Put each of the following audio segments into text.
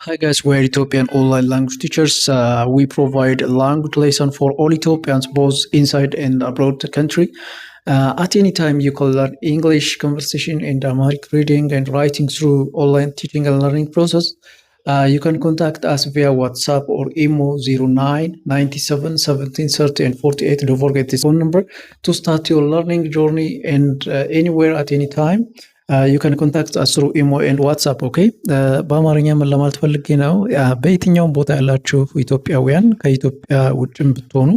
Hi guys, we're Ethiopian online language teachers. We provide a language lesson for all Ethiopians, both inside and abroad the country. At any time, you can learn English conversation and Amharic reading and writing through online teaching and learning process. You can contact us via WhatsApp or email 09 97 17 30 and 48. Don't forget this phone number to start your learning journey and anywhere at any time. You can contact us through ኢሞ ኤንድ ዋትሳፕ ኦኬ። በአማርኛ ምን ለማለት ፈልጌ ነው፣ በየትኛውም ቦታ ያላችሁ ኢትዮጵያውያን ከኢትዮጵያ ውጭም ብትሆኑ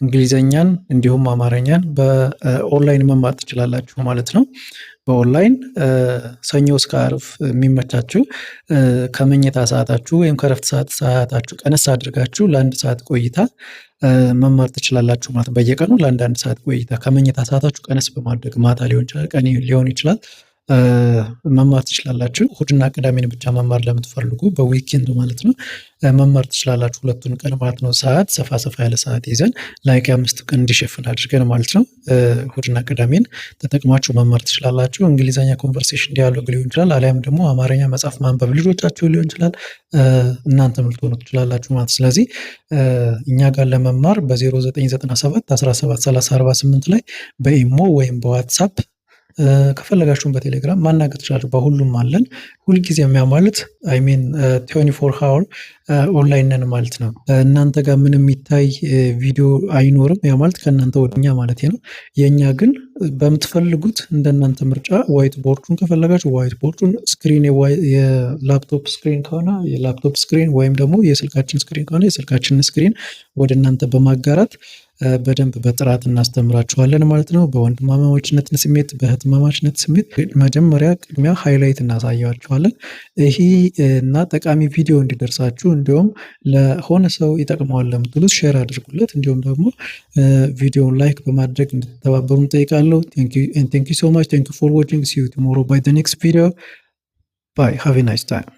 እንግሊዘኛን እንዲሁም አማርኛን በኦንላይን መማር ትችላላችሁ ማለት ነው። በኦንላይን ሰኞ እስከ ዓርብ የሚመቻችሁ ከመኝታ ሰዓታችሁ ወይም ከረፍት ሰዓታችሁ ቀነስ አድርጋችሁ ለአንድ ሰዓት ቆይታ መማር ትችላላችሁ ማለት በየቀኑ ለአንድ ሰዓት ቆይታ ከመኝታ ሰዓታችሁ ቀነስ በማድረግ ማታ ሊሆን ይችላል፣ ቀን ሊሆን ይችላል መማር ትችላላችሁ። እሁድና ቅዳሜን ብቻ መማር ለምትፈልጉ በዊኬንድ ማለት ነው መማር ትችላላችሁ። ሁለቱን ቀን ማለት ነው ሰዓት ሰፋ ያለ ሰዓት ይዘን ላይክ 5 ቀን እንዲሸፍን አድርገን ማለት ነው እሁድና ቅዳሜን ተጠቅማችሁ መማር ትችላላችሁ። እንግሊዘኛ ኮንቨርሴሽን ዲያሎግ ሊሆን ይችላል፣ አሊያም ደግሞ አማርኛ መጽሐፍ ማንበብ ልጆቻችሁ ሊሆን ይችላል፣ እናንተም ልትሆኑ ትችላላችሁ ማለት። ስለዚህ እኛ ጋር ለመማር በ0997 17 30 48 ላይ በኢሞ ወይም በዋትሳፕ ከፈለጋችሁም በቴሌግራም ማናገር ትችላላችሁ። በሁሉም አለን ሁልጊዜም ያ ማለት አይ ሚን 24 ሃወር ኦንላይን ነን ማለት ነው። እናንተ ጋር ምንም የሚታይ ቪዲዮ አይኖርም፣ ያ ማለት ከእናንተ ወደኛ ማለት ነው። የኛ ግን በምትፈልጉት እንደናንተ ምርጫ ዋይት ቦርዱን ከፈለጋችሁ ዋይት ቦርዱን፣ ስክሪን የላፕቶፕ ስክሪን ከሆነ የላፕቶፕ ስክሪን ወይም ደግሞ የስልካችን ስክሪን ከሆነ የስልካችንን ስክሪን ወደ እናንተ በማጋራት በደንብ በጥራት እናስተምራችኋለን ማለት ነው። በወንድማማችነት ስሜት በእህትማማችነት ስሜት መጀመሪያ ቅድሚያ ሃይላይት እናሳያችኋለን። ይሄ እና ጠቃሚ ቪዲዮ እንዲደርሳችሁ እንዲሁም ለሆነ ሰው ይጠቅመዋል ለምትሉት ሼር አድርጉለት። እንዲሁም ደግሞ ቪዲዮውን ላይክ በማድረግ እንድትተባበሩን ጠይቃለሁ። Thank you so much. Thank you for watching. See you tomorrow by the next video. Bye. Have a nice time.